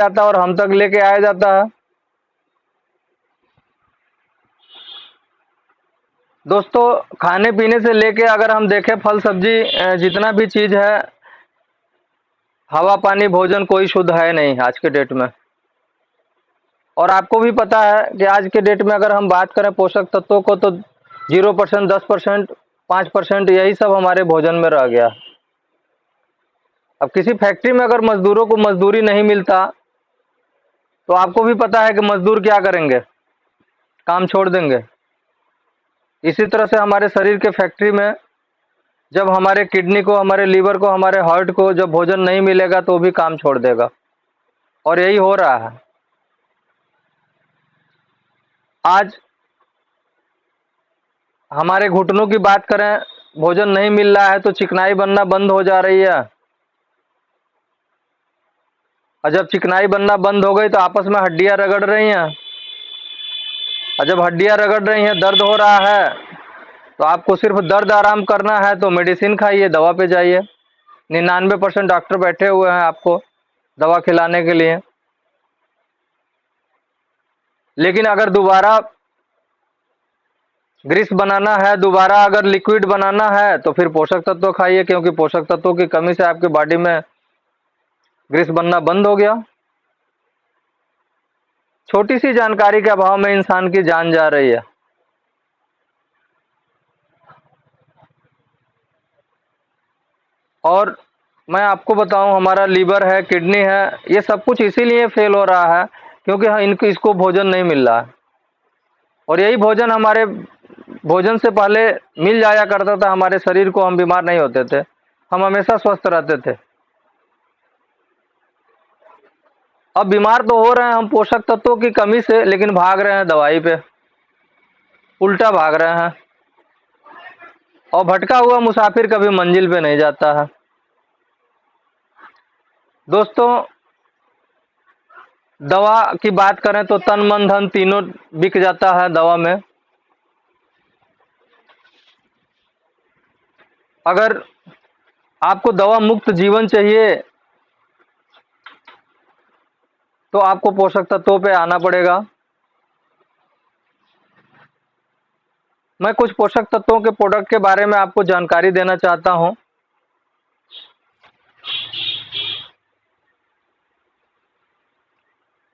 जाता है और हम तक लेके आया जाता है। दोस्तों, खाने पीने से लेके अगर हम देखें फल सब्जी, जितना भी चीज है, हवा पानी भोजन, कोई शुद्ध है नहीं आज के डेट में। और आपको भी पता है कि आज के डेट में अगर हम बात करें पोषक तत्वों को, तो 0%, 10%, 5% यही सब हमारे भोजन में रह गया। अब किसी फैक्ट्री में अगर मजदूरों को मजदूरी नहीं मिलता, तो आपको भी पता है कि मजदूर क्या करेंगे, काम छोड़ देंगे। इसी तरह से हमारे शरीर के फैक्ट्री में जब हमारे किडनी को, हमारे लीवर को, हमारे हार्ट को जब भोजन नहीं मिलेगा तो वो भी काम छोड़ देगा, और यही हो रहा है आज। हमारे घुटनों की बात करें, भोजन नहीं मिल रहा है तो चिकनाई बनना बंद हो जा रही है, और जब चिकनाई बनना बंद हो गई तो आपस में हड्डियां रगड़ रही हैं, और जब हड्डियां रगड़ रही हैं, दर्द हो रहा है, तो आपको सिर्फ दर्द आराम करना है तो मेडिसिन खाइए, दवा पे जाइए। 99% डॉक्टर बैठे हुए हैं आपको दवा खिलाने के लिए। लेकिन अगर दोबारा ग्रीस बनाना है, दोबारा अगर लिक्विड बनाना है, तो फिर पोषक तत्व खाइए, क्योंकि पोषक तत्वों की कमी से आपकी बॉडी में ग्रीस बनना बंद हो गया। छोटी सी जानकारी के अभाव में इंसान की जान जा रही है। और मैं आपको बताऊं, हमारा लीवर है, किडनी है, ये सब कुछ इसीलिए फेल हो रहा है क्योंकि इनको इसको भोजन नहीं मिल रहा है। और यही भोजन हमारे भोजन से पहले मिल जाया करता था हमारे शरीर को, हम बीमार नहीं होते थे, हम हमेशा स्वस्थ रहते थे। अब बीमार तो हो रहे हैं हम पोषक तत्वों की कमी से, लेकिन भाग रहे हैं दवाई पे, उल्टा भाग रहे हैं। और भटका हुआ मुसाफिर कभी मंजिल पे नहीं जाता है। दोस्तों, दवा की बात करें तो तन मन धन तीनों बिक जाता है दवा में। अगर आपको दवा मुक्त जीवन चाहिए तो आपको पोषक तत्वों पे आना पड़ेगा। मैं कुछ पोषक तत्वों के प्रोडक्ट के बारे में आपको जानकारी देना चाहता हूं।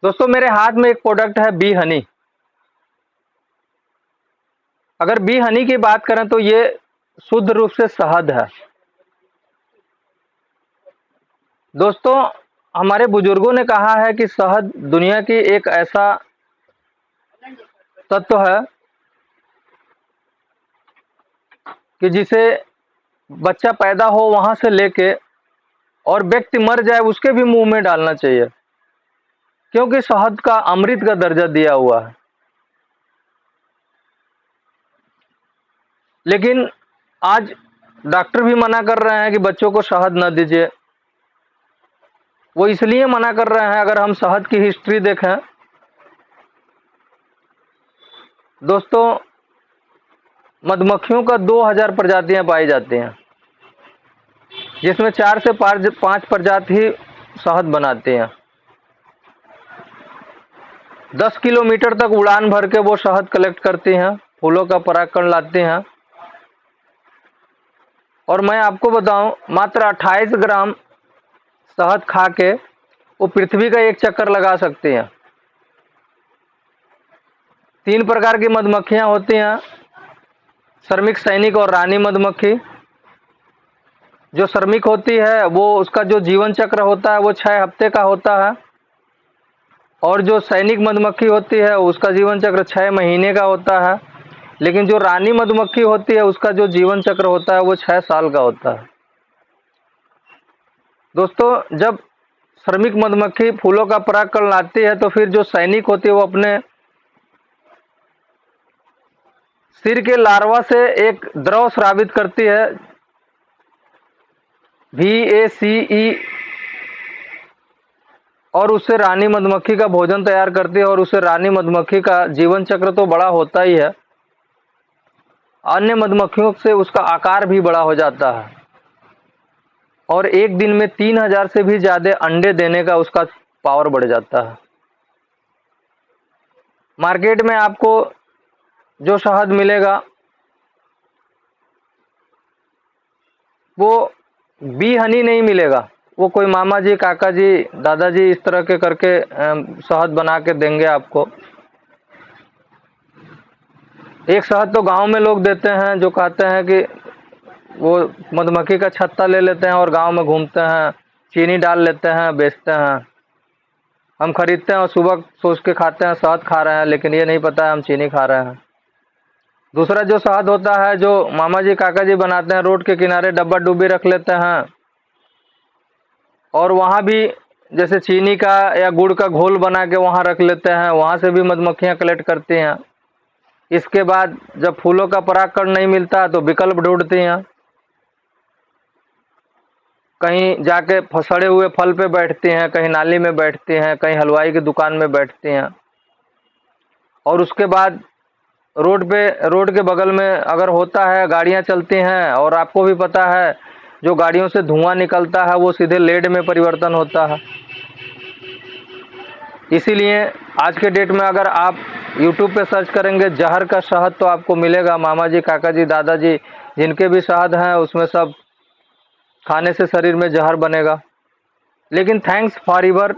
दोस्तों, मेरे हाथ में एक प्रोडक्ट है बी हनी। अगर बी हनी की बात करें तो ये शुद्ध रूप से शहद है। दोस्तों, हमारे बुजुर्गों ने कहा है कि शहद दुनिया की एक ऐसा तत्व है कि जिसे बच्चा पैदा हो वहां से लेके और व्यक्ति मर जाए उसके भी मुंह में डालना चाहिए, क्योंकि शहद का अमृत का दर्जा दिया हुआ है। लेकिन आज डॉक्टर भी मना कर रहे हैं कि बच्चों को शहद न दीजिए। वो इसलिए मना कर रहे हैं, अगर हम शहद की हिस्ट्री देखें दोस्तों, मधुमक्खियों का 2000 प्रजातियां पाई जाती हैं, जिसमें 4 से 5 प्रजाति ही शहद बनाती हैं। 10 किलोमीटर तक उड़ान भर के वो शहद कलेक्ट करती हैं, फूलों का परागकण लाती हैं। और मैं आपको बताऊं, मात्र 28 ग्राम शहद खा के वो पृथ्वी का एक चक्कर लगा सकती हैं। 3 प्रकार की मधुमक्खियां होती हैं, श्रमिक, सैनिक और रानी मधुमक्खी। जो श्रमिक होती है वो, उसका जो जीवन चक्र होता है वो 6 हफ्ते का होता है, और जो सैनिक मधुमक्खी होती है उसका जीवन चक्र 6 महीने का होता है। लेकिन जो रानी मधुमक्खी होती है उसका जो जीवन चक्र होता है वो 6 साल का होता है। दोस्तों, जब श्रमिक मधुमक्खी फूलों का परागकण लाती है तो फिर जो सैनिक होती है वो अपने सिर के लार्वा से एक द्रव स्रावित करती है, VACE, और उससे रानी मधुमक्खी का भोजन तैयार करती है। और उससे रानी मधुमक्खी का जीवन चक्र तो बड़ा होता ही है, अन्य मधुमक्खियों से उसका आकार भी बड़ा हो जाता है, और एक दिन में 3000 से भी ज्यादा अंडे देने का उसका पावर बढ़ जाता है। मार्केट में आपको जो शहद मिलेगा वो बी हनी नहीं मिलेगा, वो कोई मामा जी, काका जी, दादाजी इस तरह के करके शहद बना के देंगे आपको। एक शहद तो गांव में लोग देते हैं, जो कहते हैं कि वो मधुमक्खी का छत्ता ले लेते हैं और गांव में घूमते हैं, चीनी डाल लेते हैं, बेचते हैं। हम खरीदते हैं और सुबह सोच के खाते हैं शहद खा रहे हैं, लेकिन ये नहीं पता है हम चीनी खा रहे हैं। दूसरा जो शहद होता है जो मामा जी काका जी बनाते हैं, रोड के किनारे डब्बा डुब्बी रख लेते हैं और वहाँ भी जैसे चीनी का या गुड़ का घोल बना के वहाँ रख लेते हैं, वहाँ से भी मधुमक्खियाँ कलेक्ट करती हैं। इसके बाद जब फूलों का परागकण नहीं मिलता तो विकल्प ढूंढती हैं, कहीं जाके सड़े हुए फल पे बैठती हैं, कहीं नाली में बैठती हैं, कहीं हलवाई की दुकान में बैठती हैं। और उसके बाद रोड के बगल में अगर होता है, गाड़ियां चलती हैं और आपको भी पता है जो गाड़ियों से धुआं निकलता है वो सीधे लेड में परिवर्तन होता है। इसीलिए आज के डेट में अगर आप यूट्यूब पे सर्च करेंगे जहर का शहद तो आपको मिलेगा। मामा जी, काका जी, दादाजी जिनके भी शहद हैं उसमें सब खाने से शरीर में जहर बनेगा। लेकिन थैंक्स फॉरएवर,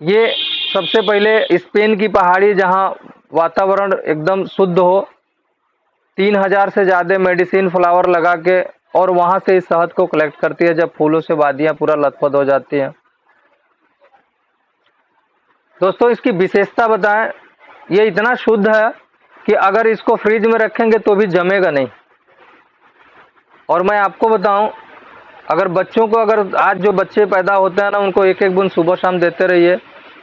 ये सबसे पहले स्पेन की पहाड़ी जहाँ वातावरण एकदम शुद्ध हो, 3000 से ज़्यादा मेडिसिन फ्लावर लगा के और वहाँ से इस शहद को कलेक्ट करती है जब फूलों से वादियाँ पूरा लथपथ हो जाती हैं। दोस्तों इसकी विशेषता बताएं, ये इतना शुद्ध है कि अगर इसको फ्रिज में रखेंगे तो भी जमेगा नहीं। और मैं आपको बताऊं, अगर बच्चों को, अगर आज जो बच्चे पैदा होते हैं ना, उनको एक एक बूंद सुबह शाम देते रहिए,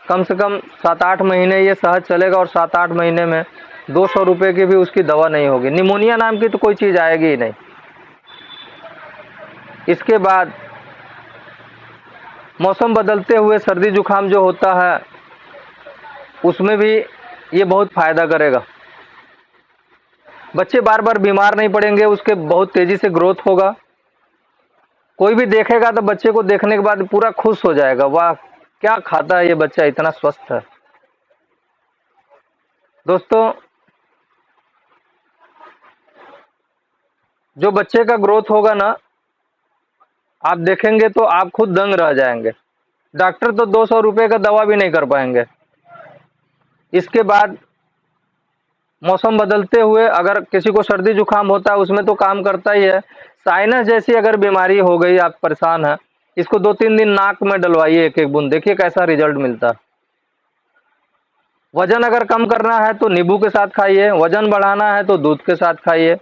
कम से कम 7-8 महीने ये शहद चलेगा और 7-8 महीने में 200 रुपये की भी उसकी दवा नहीं होगी। निमोनिया नाम की तो कोई चीज़ आएगी ही नहीं। इसके बाद मौसम बदलते हुए सर्दी जुकाम जो होता है उसमें भी ये बहुत फ़ायदा करेगा। बच्चे बार बार बीमार नहीं पड़ेंगे, उसके बहुत तेज़ी से ग्रोथ होगा। कोई भी देखेगा तो बच्चे को देखने के बाद पूरा खुश हो जाएगा, वाह क्या खाता है ये बच्चा, इतना स्वस्थ है। दोस्तों जो बच्चे का ग्रोथ होगा ना, आप देखेंगे तो आप खुद दंग रह जाएंगे। डॉक्टर तो 200 रुपये का दवा भी नहीं कर पाएंगे। इसके बाद मौसम बदलते हुए अगर किसी को सर्दी जुकाम होता है उसमें तो काम करता ही है। साइनस जैसी अगर बीमारी हो गई, आप परेशान हैं, इसको 2-3 दिन नाक में डलवाइए एक एक बूंद, देखिए कैसा रिजल्ट मिलता है। वजन अगर कम करना है तो नींबू के साथ खाइए, वजन बढ़ाना है तो दूध के साथ खाइए।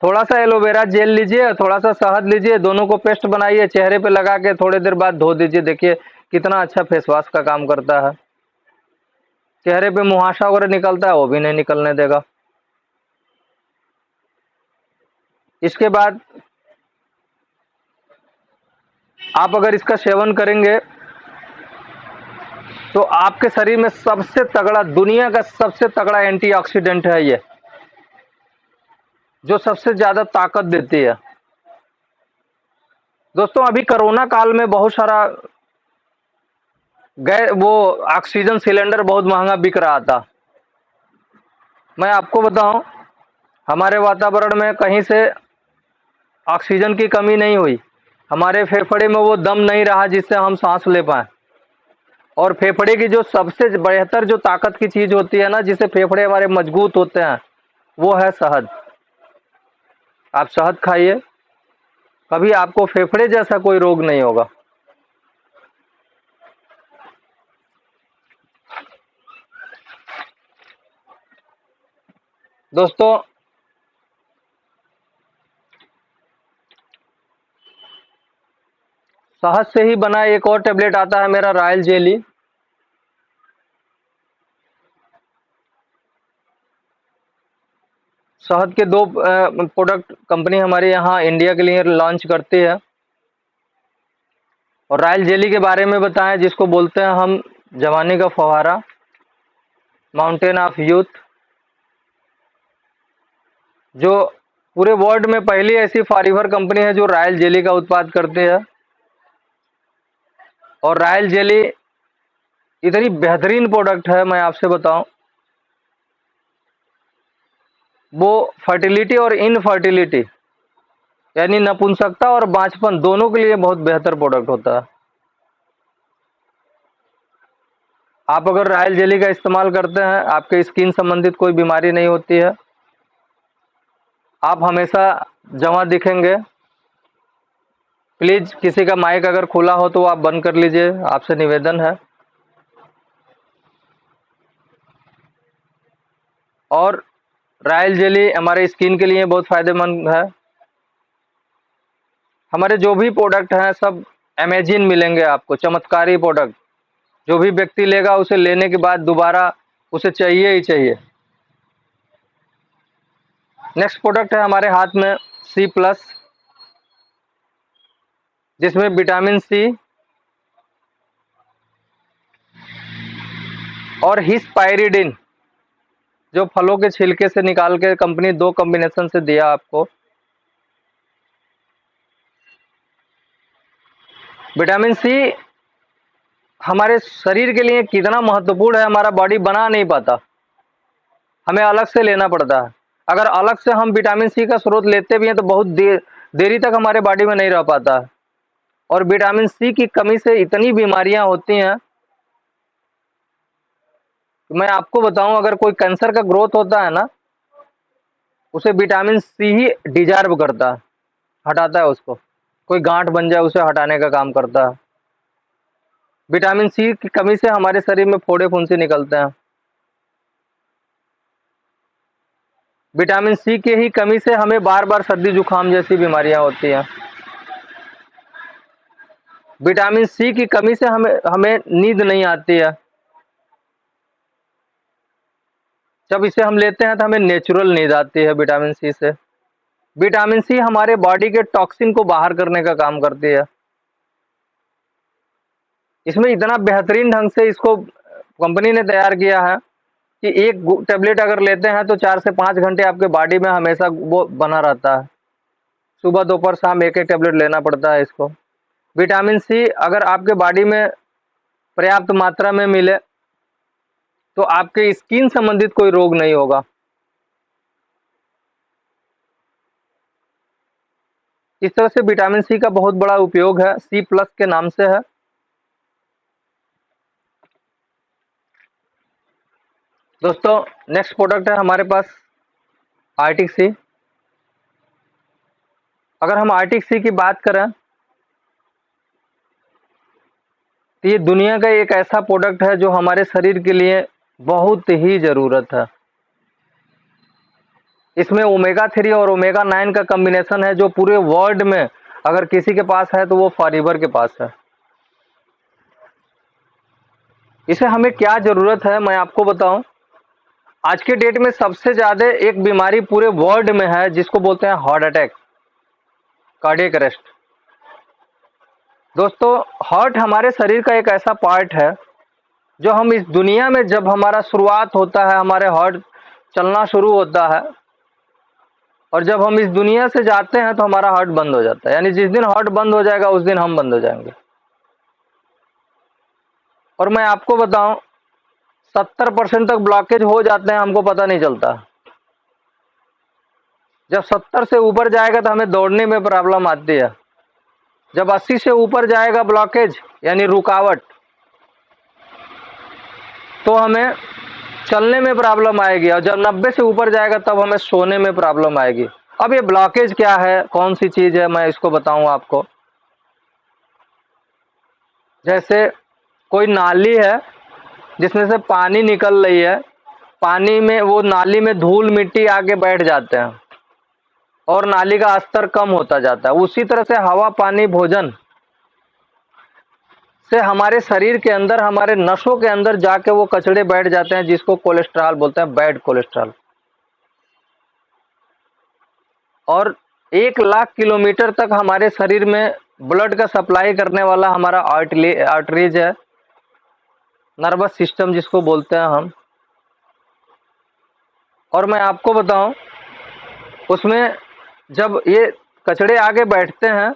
थोड़ा सा एलोवेरा जेल लीजिए, थोड़ा सा शहद लीजिए, दोनों को पेस्ट बनाइए, चेहरे पे लगा के थोड़ी देर बाद धो दीजिए, देखिए कितना अच्छा फेस वॉश का काम करता है। चेहरे पे मुहासा वगैरह निकलता है वो भी नहीं निकलने देगा। इसके बाद आप अगर इसका सेवन करेंगे तो आपके शरीर में सबसे तगड़ा, दुनिया का सबसे तगड़ा एंटीऑक्सीडेंट है ये, जो सबसे ज्यादा ताकत देती है। दोस्तों अभी कोरोना काल में बहुत सारा गैर वो ऑक्सीजन सिलेंडर बहुत महंगा बिक रहा था। मैं आपको बताऊं, हमारे वातावरण में कहीं से ऑक्सीजन की कमी नहीं हुई, हमारे फेफड़े में वो दम नहीं रहा जिससे हम सांस ले पाए। और फेफड़े की जो सबसे बेहतर जो ताकत की चीज होती है ना, जिससे फेफड़े हमारे मजबूत होते हैं, वो है शहद। आप शहद खाइए, कभी आपको फेफड़े जैसा कोई रोग नहीं होगा। दोस्तों शहद से ही बना एक और टेबलेट आता है मेरा, रॉयल जेली। शहद के दो प्रोडक्ट कंपनी हमारे यहाँ इंडिया के लिए लॉन्च करती है। और रॉयल जेली के बारे में बताएं, जिसको बोलते हैं हम जवानी का फव्वारा, माउंटेन ऑफ यूथ, जो पूरे वर्ल्ड में पहली ऐसी फॉरएवर कंपनी है जो रॉयल जेली का उत्पाद करती है। और रॉयल जेली इतनी बेहतरीन प्रोडक्ट है, मैं आपसे बताऊं, वो फर्टिलिटी और इनफर्टिलिटी यानी नपुंसकता और बांझपन दोनों के लिए बहुत बेहतर प्रोडक्ट होता है। आप अगर रॉयल जेली का इस्तेमाल करते हैं, आपके स्किन संबंधित कोई बीमारी नहीं होती है, आप हमेशा जवां दिखेंगे। प्लीज किसी का माइक अगर खुला हो तो आप बंद कर लीजिए, आपसे निवेदन है। और रॉयल जेली हमारे स्किन के लिए बहुत फायदेमंद है। हमारे जो भी प्रोडक्ट हैं सब अमेजिंग मिलेंगे आपको, चमत्कारी प्रोडक्ट। जो भी व्यक्ति लेगा उसे लेने के बाद दोबारा उसे चाहिए ही चाहिए। नेक्स्ट प्रोडक्ट है हमारे हाथ में सी प्लस, जिसमें विटामिन सी और हिस्पाइरिडिन, जो फलों के छिलके से निकाल के कंपनी 2 कॉम्बिनेशन से दिया आपको। विटामिन सी हमारे शरीर के लिए कितना महत्वपूर्ण है, हमारा बॉडी बना नहीं पाता, हमें अलग से लेना पड़ता है। अगर अलग से हम विटामिन सी का स्रोत लेते भी हैं तो बहुत देरी तक हमारे बॉडी में नहीं रह पाता है। और विटामिन सी की कमी से इतनी बीमारियां होती हैं, मैं आपको बताऊं, अगर कोई कैंसर का ग्रोथ होता है ना, उसे विटामिन सी ही डिजर्व करता है, हटाता है उसको। कोई गांठ बन जाए उसे हटाने का काम करता है। विटामिन सी की कमी से हमारे शरीर में फोड़े फुंसी निकलते हैं। विटामिन सी की ही कमी से हमें बार बार सर्दी जुकाम जैसी बीमारियां होती हैं। विटामिन सी की कमी से हमें हमें नींद नहीं आती है। जब इसे हम लेते हैं तो हमें नेचुरल नींद आती है विटामिन सी से। विटामिन सी हमारे बॉडी के टॉक्सिन को बाहर करने का काम करती है। इसमें इतना बेहतरीन ढंग से इसको कंपनी ने तैयार किया है कि एक टेबलेट अगर लेते हैं तो 4 से 5 घंटे आपके बॉडी में हमेशा वो बना रहता है। सुबह दोपहर शाम एक एक टेबलेट लेना पड़ता है इसको। विटामिन सी अगर आपके बॉडी में पर्याप्त मात्रा में मिले तो आपके स्किन संबंधित कोई रोग नहीं होगा। इस तरह से विटामिन सी का बहुत बड़ा उपयोग है, सी प्लस के नाम से है। दोस्तों नेक्स्ट प्रोडक्ट है हमारे पास आर्टिक सी। अगर हम आर्टिक सी की बात करें तो ये दुनिया का एक ऐसा प्रोडक्ट है जो हमारे शरीर के लिए बहुत ही ज़रूरत है। इसमें ओमेगा 3 और ओमेगा 9 का कॉम्बिनेशन है, जो पूरे वर्ल्ड में अगर किसी के पास है तो वो फॉरएवर के पास है। इसे हमें क्या ज़रूरत है मैं आपको बताऊं। आज के डेट में सबसे ज़्यादा एक बीमारी पूरे वर्ल्ड में है जिसको बोलते हैं हार्ट अटैक, कार्डियक अरेस्ट। दोस्तों हार्ट हमारे शरीर का एक ऐसा पार्ट है जो हम इस दुनिया में जब हमारा शुरुआत होता है, हमारे हार्ट चलना शुरू होता है, और जब हम इस दुनिया से जाते हैं तो हमारा हार्ट बंद हो जाता है। यानी जिस दिन हार्ट बंद हो जाएगा उस दिन हम बंद हो जाएंगे। और मैं आपको बताऊं 70% तक ब्लॉकेज हो जाते हैं, हमको पता नहीं चलता। जब 70 से ऊपर जाएगा तो हमें दौड़ने में प्रॉब्लम आती है। जब 80 से ऊपर जाएगा ब्लॉकेज यानी रुकावट, तो हमें चलने में प्रॉब्लम आएगी। और जब 90 से ऊपर जाएगा तब हमें सोने में प्रॉब्लम आएगी। अब ये ब्लॉकेज क्या है, कौन सी चीज है, मैं इसको बताऊं आपको। जैसे कोई नाली है जिसमें से पानी निकल रही है, पानी में वो नाली में धूल मिट्टी आके बैठ जाते हैं और नाली का स्तर कम होता जाता है। उसी तरह से हवा पानी भोजन से हमारे शरीर के अंदर, हमारे नसों के अंदर जाके वो कचड़े बैठ जाते हैं, जिसको कोलेस्ट्रॉल बोलते हैं, बैड कोलेस्ट्रॉल। और 1 लाख किलोमीटर तक हमारे शरीर में ब्लड का सप्लाई करने वाला हमारा आर्टरीज है, नर्वस सिस्टम जिसको बोलते हैं हम। और मैं आपको बताऊं उसमें जब ये कचड़े आगे बैठते हैं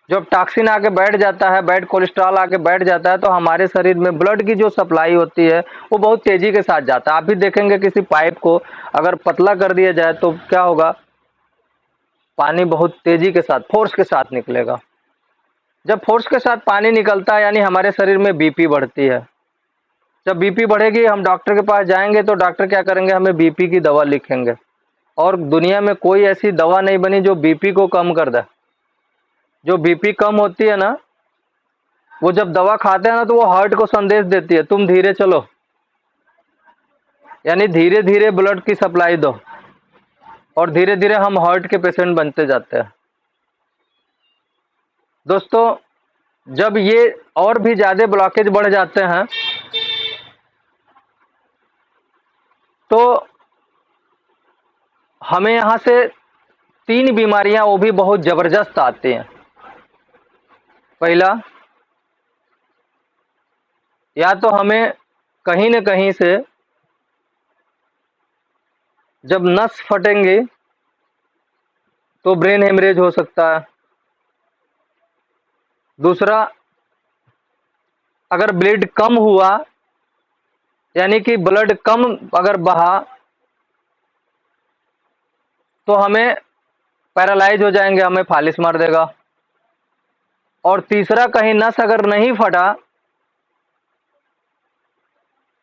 जब टॉक्सिन आके बैठ जाता है, बैड कोलेस्ट्रॉल आके बैठ जाता है, तो हमारे शरीर में ब्लड की जो सप्लाई होती है वो बहुत तेजी के साथ जाता है। आप भी देखेंगे किसी पाइप को अगर पतला कर दिया जाए तो क्या होगा, पानी बहुत तेजी के साथ, फोर्स के साथ निकलेगा। जब फोर्स के साथ पानी निकलता है यानी हमारे शरीर में बीपी बढ़ती है। जब बीपी बढ़ेगी, हम डॉक्टर के पास जाएंगे तो डॉक्टर क्या करेंगे, हमें बीपी की दवा लिखेंगे। और दुनिया में कोई ऐसी दवा नहीं बनी जो बीपी को कम कर दे। जो बीपी कम होती है ना, वो जब दवा खाते हैं ना तो वो हार्ट को संदेश देती है, तुम धीरे चलो, यानी धीरे धीरे ब्लड की सप्लाई दो, और धीरे धीरे हम हार्ट के पेशेंट बनते जाते हैं। दोस्तों, जब ये और भी ज्यादा ब्लॉकेज बढ़ जाते हैं तो हमें यहाँ से 3 बीमारियां वो भी बहुत जबरदस्त आती हैं। पहला, या तो हमें कहीं न कहीं से जब नस फटेंगे तो ब्रेन हेमरेज हो सकता है। दूसरा, अगर ब्लड कम हुआ यानी कि ब्लड कम अगर बहा तो हमें पैरालाइज हो जाएंगे, हमें फालिस मार देगा। और तीसरा, कहीं नस अगर नहीं फटा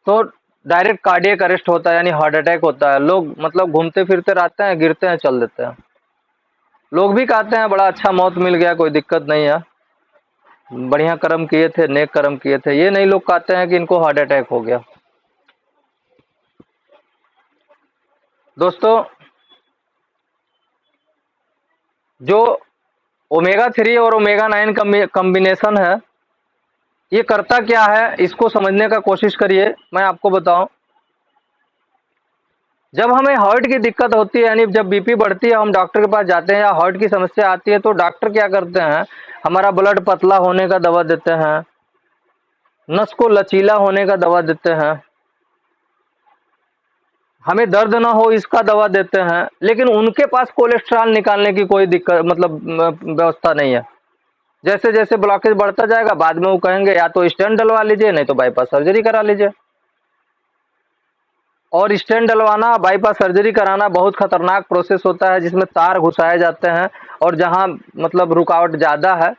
तो डायरेक्ट कार्डियक अरेस्ट होता है, यानी हार्ट अटैक होता है। लोग मतलब घूमते फिरते रहते हैं, गिरते हैं, चल देते हैं। लोग भी कहते हैं बड़ा अच्छा मौत मिल गया, कोई दिक्कत नहीं है, बढ़िया कर्म किए थे, नेक कर्म किए थे। ये नहीं, लोग कहते हैं कि इनको हार्ट अटैक हो गया। दोस्तों, जो ओमेगा 3 और ओमेगा 9 कॉम्बिनेशन है, ये करता क्या है, इसको समझने का कोशिश करिए। मैं आपको बताऊं, जब हमें हार्ट की दिक्कत होती है, यानी जब बीपी बढ़ती है, हम डॉक्टर के पास जाते हैं या हार्ट की समस्या आती है, तो डॉक्टर क्या करते हैं, हमारा ब्लड पतला होने का दवा देते हैं, नस को लचीला होने का दवा देते हैं, हमें दर्द ना हो इसका दवा देते हैं। लेकिन उनके पास कोलेस्ट्रॉल निकालने की कोई दिक्कत मतलब व्यवस्था नहीं है। जैसे जैसे ब्लॉकेज बढ़ता जाएगा, बाद में वो कहेंगे या तो स्टेंट डलवा लीजिए, नहीं तो बाईपास सर्जरी करा लीजिए। और स्टेंट डलवाना, बाईपास सर्जरी कराना बहुत खतरनाक प्रोसेस होता है, जिसमें तार घुसाए जाते हैं, और जहां मतलब रुकावट ज्यादा है,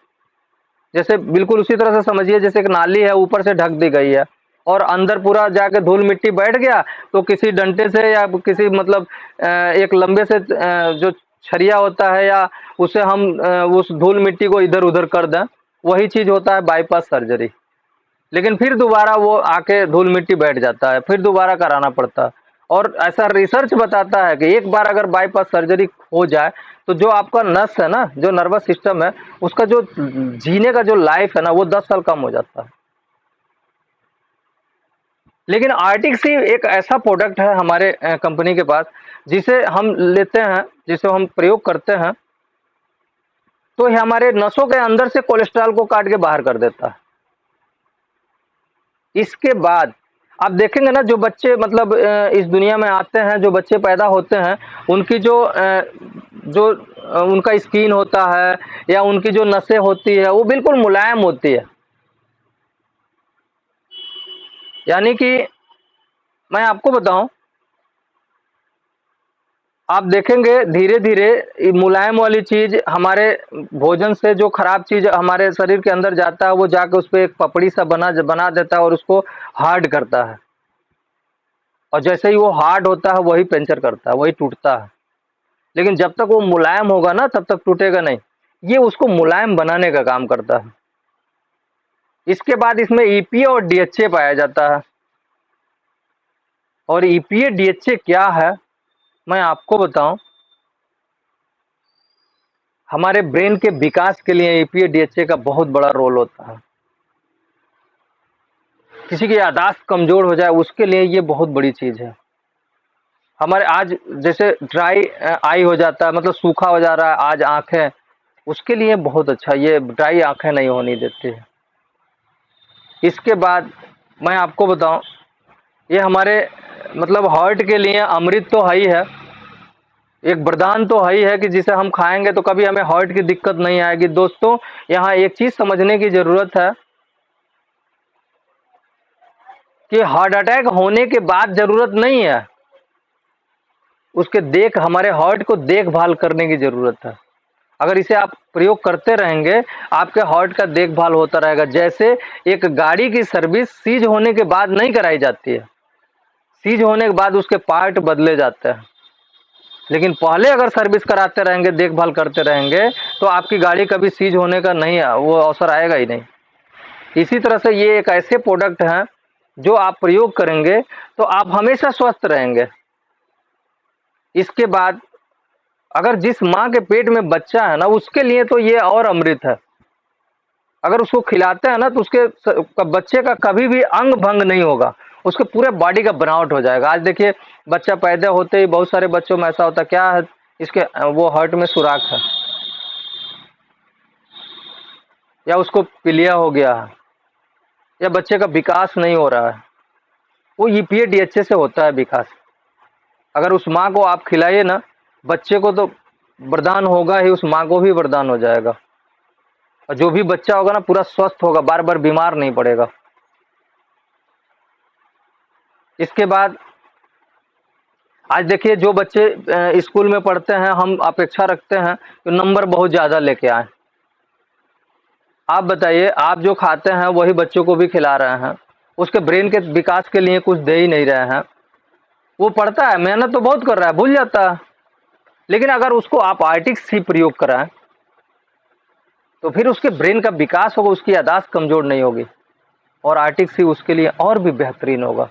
जैसे बिल्कुल उसी तरह से समझिए जैसे एक नाली है, ऊपर से ढक दी गई है और अंदर पूरा जाके धूल मिट्टी बैठ गया, तो किसी डंडे से या किसी मतलब एक लंबे से जो छरिया होता है, या उसे हम उस धूल मिट्टी को इधर उधर कर दें, वही चीज होता है बाईपास सर्जरी। लेकिन फिर दोबारा वो आके धूल मिट्टी बैठ जाता है, फिर दोबारा कराना पड़ता है। और ऐसा रिसर्च बताता है कि एक बार अगर बाईपास सर्जरी हो जाए तो जो आपका नस है ना, जो नर्वस सिस्टम है, उसका जो जीने का जो लाइफ है ना, वो 10 साल कम हो जाता है। लेकिन आर्टिक सी एक ऐसा प्रोडक्ट है हमारे कंपनी के पास, जिसे हम लेते हैं, जिसे हम प्रयोग करते हैं, तो ये हमारे नसों के अंदर से कोलेस्ट्रॉल को काट के बाहर कर देता है। इसके बाद आप देखेंगे ना, जो बच्चे मतलब इस दुनिया में आते हैं, जो बच्चे पैदा होते हैं, उनकी जो उनका स्किन होता है या उनकी जो नसें होती है, वो बिल्कुल मुलायम होती है। यानी कि मैं आपको बताऊं, आप देखेंगे धीरे धीरे मुलायम वाली चीज हमारे भोजन से, जो खराब चीज हमारे शरीर के अंदर जाता है, वो जाके उस पर एक पपड़ी सा बना देता है और उसको हार्ड करता है। और जैसे ही वो हार्ड होता है, वही पंचर करता है, वही टूटता है। लेकिन जब तक वो मुलायम होगा ना, तब तक टूटेगा नहीं। ये उसको मुलायम बनाने का काम करता है। इसके बाद इसमें ईपीए और डीएचए पाया जाता है। और ईपीए डीएचए क्या है, मैं आपको बताऊं, हमारे ब्रेन के विकास के लिए ईपीए डीएचए का बहुत बड़ा रोल होता है। किसी की याददाश्त कमजोर हो जाए, उसके लिए ये बहुत बड़ी चीज है। हमारे आज जैसे ड्राई आई हो जाता है, मतलब सूखा हो जा रहा है आज आंखें, उसके लिए बहुत अच्छा, ये ड्राई आंखें नहीं होनी देती है। इसके बाद मैं आपको बताऊं, ये हमारे मतलब हार्ट के लिए अमृत तो है ही है, एक वरदान तो है ही है कि जिसे हम खाएंगे तो कभी हमें हार्ट की दिक्कत नहीं आएगी। दोस्तों, यहाँ एक चीज समझने की जरूरत है कि हार्ट अटैक होने के बाद जरूरत नहीं है, उसके हमारे हार्ट को देखभाल करने की जरूरत है। अगर इसे आप प्रयोग करते रहेंगे, आपके हार्ट का देखभाल होता रहेगा। जैसे एक गाड़ी की सर्विस सीज होने के बाद नहीं कराई जाती है, सीज होने के बाद उसके पार्ट बदले जाते हैं, लेकिन पहले अगर सर्विस कराते रहेंगे, देखभाल करते रहेंगे, तो आपकी गाड़ी कभी सीज होने का नहीं, वो अवसर आएगा ही नहीं। इसी तरह से ये एक ऐसे प्रोडक्ट हैं जो आप प्रयोग करेंगे तो आप हमेशा स्वस्थ रहेंगे। इसके बाद अगर जिस माँ के पेट में बच्चा है ना, उसके लिए तो ये और अमृत है। अगर उसको खिलाते हैं ना तो उसके बच्चे का कभी भी अंग भंग नहीं होगा, उसके पूरे बॉडी का बनावट हो जाएगा। आज देखिए, बच्चा पैदा होते ही बहुत सारे बच्चों में ऐसा होता है, क्या है इसके, वो हार्ट में सुराख है, या उसको पीलिया हो गया है, या बच्चे का विकास नहीं हो रहा है। वो ईपीए डीएचए से होता है विकास। अगर उस माँ को आप खिलाइए ना, बच्चे को तो वरदान होगा ही, उस माँ को भी वरदान हो जाएगा, और जो भी बच्चा होगा ना पूरा स्वस्थ होगा, बार बार बीमार नहीं पड़ेगा। इसके बाद आज देखिए, जो बच्चे स्कूल में पढ़ते हैं, हम अपेक्षा रखते हैं कि नंबर बहुत ज़्यादा लेके आए। आप बताइए, आप जो खाते हैं वही बच्चों को भी खिला रहे हैं, उसके ब्रेन के विकास के लिए कुछ दे ही नहीं रहे हैं। वो पढ़ता है, मेहनत तो बहुत कर रहा है, भूल जाता है, लेकिन अगर उसको आप आर्टिक्स ही प्रयोग कराएं तो फिर उसके ब्रेन का विकास होगा, उसकी याददाश्त कमजोर नहीं होगी, और आर्टिक्स ही उसके लिए और भी बेहतरीन होगा।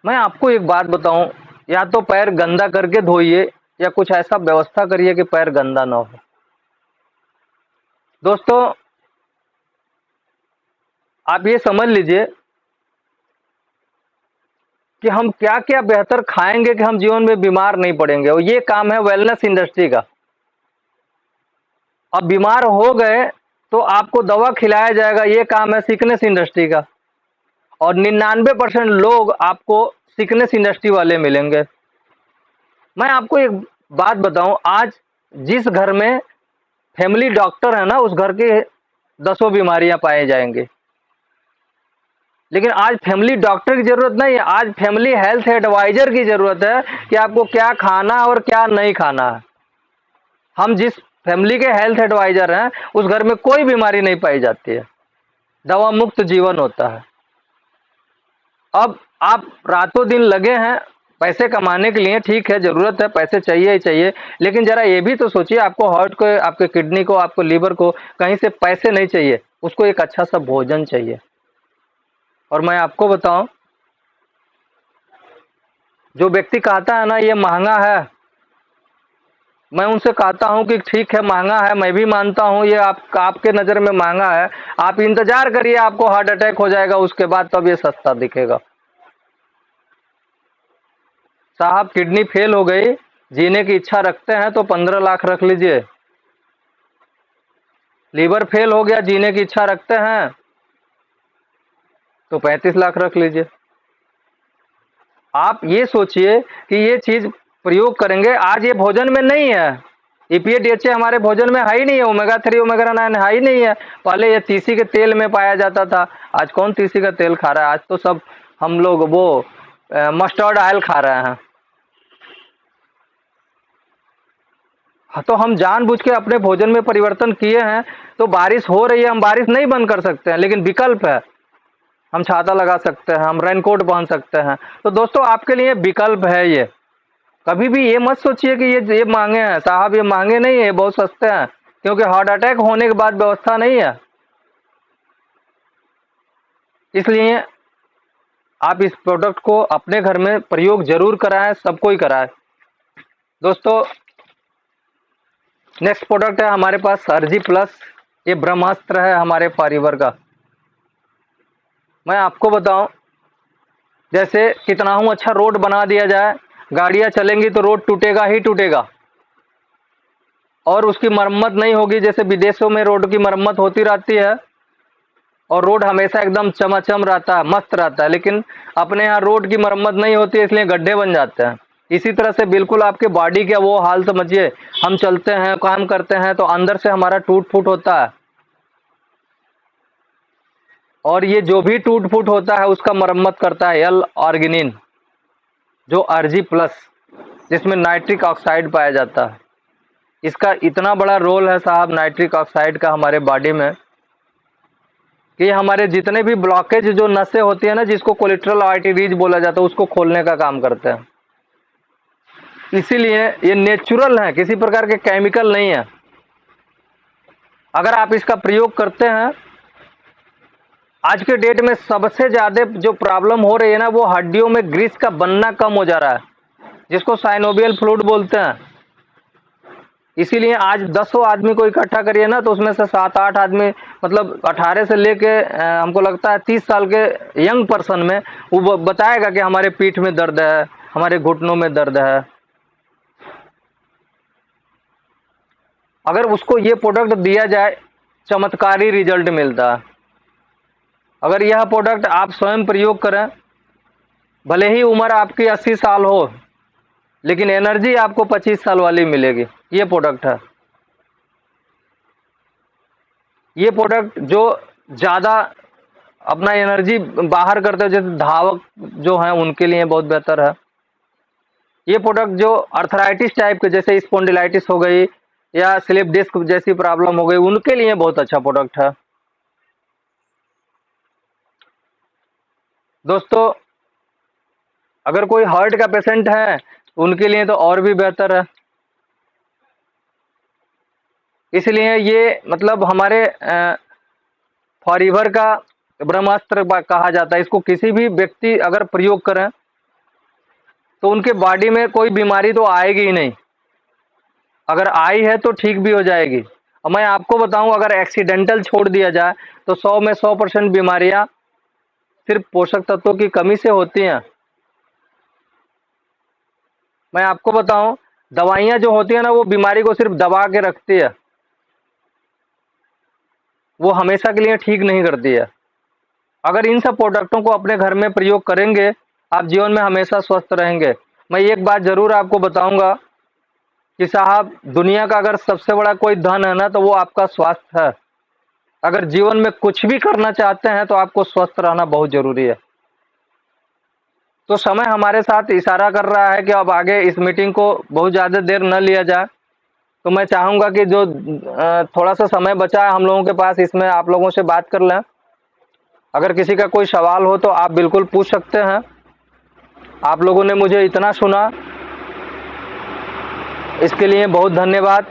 मैं आपको एक बात बताऊं, या तो पैर गंदा करके धोइए, या कुछ ऐसा व्यवस्था करिए कि पैर गंदा ना हो। दोस्तों, आप ये समझ लीजिए कि हम क्या क्या बेहतर खाएंगे कि हम जीवन में बीमार नहीं पड़ेंगे, और ये काम है वेलनेस इंडस्ट्री का। अब बीमार हो गए तो आपको दवा खिलाया जाएगा, ये काम है सिकनेस इंडस्ट्री का, और 99% लोग आपको सिकनेस इंडस्ट्री वाले मिलेंगे। मैं आपको एक बात बताऊं, आज जिस घर में फैमिली डॉक्टर है ना, उस घर की 10 बीमारियां पाई जाएंगी। लेकिन आज फैमिली डॉक्टर की जरूरत नहीं है, आज फैमिली हेल्थ एडवाइजर की जरूरत है कि आपको क्या खाना है और क्या नहीं खाना है। हम जिस फैमिली के हेल्थ एडवाइजर हैं, उस घर में कोई बीमारी नहीं पाई जाती है, दवा मुक्त जीवन होता है। अब आप रातों दिन लगे हैं पैसे कमाने के लिए, ठीक है, जरूरत है, पैसे चाहिए ही चाहिए, लेकिन जरा ये भी तो सोचिए, आपको हार्ट को, आपके किडनी को, आपको लीवर को कहीं से पैसे नहीं चाहिए, उसको एक अच्छा सा भोजन चाहिए। और मैं आपको बताऊं, जो व्यक्ति कहता है ना ये महंगा है, मैं उनसे कहता हूं कि ठीक है, महंगा है, मैं भी मानता हूं ये आपके नज़र में महंगा है। आप इंतजार करिए, आपको हार्ट अटैक हो जाएगा, उसके बाद तब ये सस्ता दिखेगा। साहब, किडनी फेल हो गई, जीने की इच्छा रखते हैं तो 15 लाख रख लीजिए। लीवर फेल हो गया, जीने की इच्छा रखते हैं तो 35 लाख रख लीजिए। आप ये सोचिए कि ये चीज प्रयोग करेंगे, आज ये भोजन में नहीं है, ईपीए डीएचए हमारे भोजन में है ही नहीं है, ओमेगा 3 ओमेगा 9 है ही नहीं है। पहले ये तीसी के तेल में पाया जाता था, आज कौन तीसी का तेल खा रहा है, आज तो सब हम लोग वो मस्टर्ड ऑयल खा रहे हैं। तो हम जानबूझ के अपने भोजन में परिवर्तन किए हैं। तो बारिश हो रही है, हम बारिश नहीं बंद कर सकते हैं, लेकिन विकल्प है, हम छाता लगा सकते हैं, हम रेनकोट पहन सकते हैं। तो दोस्तों, आपके लिए विकल्प है ये। कभी भी ये मत सोचिए कि ये महंगे हैं। साहब, ये महंगे नहीं है, बहुत सस्ते हैं, क्योंकि हार्ट अटैक होने के बाद व्यवस्था नहीं है। इसलिए आप इस प्रोडक्ट को अपने घर में प्रयोग जरूर कराएं, सबको ही कराएं। दोस्तों, नेक्स्ट प्रोडक्ट है हमारे पास सर्जी प्लस। ये ब्रह्मास्त्र है हमारे परिवार का। मैं आपको बताऊं, जैसे कितना हूं अच्छा रोड बना दिया जाए, गाड़ियां चलेंगी तो रोड टूटेगा ही टूटेगा, और उसकी मरम्मत नहीं होगी। जैसे विदेशों में रोड की मरम्मत होती रहती है और रोड हमेशा एकदम चमाचम रहता है, मस्त रहता है, लेकिन अपने यहाँ रोड की मरम्मत नहीं होती है, इसलिए गड्ढे बन जाते हैं। इसी तरह से बिल्कुल आपके बॉडी का वो हाल समझिए, हम चलते हैं, काम करते हैं तो अंदर से हमारा टूट-फूट होता है, और ये जो भी टूट-फूट होता है उसका मरम्मत करता है L-आर्गिनिन, जो Rg प्लस, जिसमें नाइट्रिक ऑक्साइड पाया जाता है। इसका इतना बड़ा रोल है साहब नाइट्रिक ऑक्साइड का हमारे बॉडी में, कि हमारे जितने भी ब्लॉकेज जो नसें होती है ना, जिसको कोलेट्रल आर्टरीज बोला जाता है, उसको खोलने का काम करते हैं। इसीलिए ये नेचुरल है, किसी प्रकार के केमिकल नहीं है। अगर आप इसका प्रयोग करते हैं, आज के डेट में सबसे ज्यादा जो प्रॉब्लम हो रही है ना, वो हड्डियों में ग्रीस का बनना कम हो जा रहा है, जिसको साइनोवियल फ्लूइड बोलते हैं। इसीलिए आज 10 आदमी को इकट्ठा करिए ना, तो उसमें से 7-8 आदमी, मतलब 18 से लेके हमको लगता है 30 साल के यंग पर्सन में वो बताएगा कि हमारे पीठ में दर्द है, हमारे घुटनों में दर्द है। अगर उसको ये प्रोडक्ट दिया जाए, चमत्कारी रिजल्ट मिलता है। अगर यह प्रोडक्ट आप स्वयं प्रयोग करें, भले ही उम्र आपकी 80 साल हो, लेकिन एनर्जी आपको 25 साल वाली मिलेगी। ये प्रोडक्ट है। ये प्रोडक्ट जो ज़्यादा अपना एनर्जी बाहर करते हैं, जैसे धावक जो हैं उनके लिए बहुत बेहतर है। ये प्रोडक्ट जो अर्थराइटिस टाइप के, जैसे स्पॉन्डिलाइटिस हो गई या स्लिप डिस्क जैसी प्रॉब्लम हो गई, उनके लिए बहुत अच्छा प्रोडक्ट है। दोस्तों, अगर कोई हार्ट का पेशेंट है, उनके लिए तो और भी बेहतर है। इसलिए ये मतलब हमारे फॉरएवर का ब्रह्मास्त्र कहा जाता है। इसको किसी भी व्यक्ति अगर प्रयोग करें तो उनके बॉडी में कोई बीमारी तो आएगी ही नहीं, अगर आई है तो ठीक भी हो जाएगी। और मैं आपको बताऊं, अगर एक्सीडेंटल छोड़ दिया जाए तो 100 में 100% बीमारियां सिर्फ पोषक तत्वों की कमी से होती हैं। मैं आपको बताऊं, दवाइयां जो होती है ना, वो बीमारी को सिर्फ दबा के रखती है, वो हमेशा के लिए ठीक नहीं करती है। अगर इन सब प्रोडक्टों को अपने घर में प्रयोग करेंगे, आप जीवन में हमेशा स्वस्थ रहेंगे। मैं एक बात जरूर आपको बताऊंगा कि साहब, दुनिया का अगर सबसे बड़ा कोई धन है ना, तो वो आपका स्वास्थ्य है। अगर जीवन में कुछ भी करना चाहते हैं तो आपको स्वस्थ रहना बहुत जरूरी है। तो समय हमारे साथ इशारा कर रहा है कि अब आगे इस मीटिंग को बहुत ज़्यादा देर न लिया जाए। तो मैं चाहूँगा कि जो थोड़ा सा समय बचा है हम लोगों के पास, इसमें आप लोगों से बात कर लें। अगर किसी का कोई सवाल हो तो आप बिल्कुल पूछ सकते हैं। आप लोगों ने मुझे इतना सुना, इसके लिए बहुत धन्यवाद।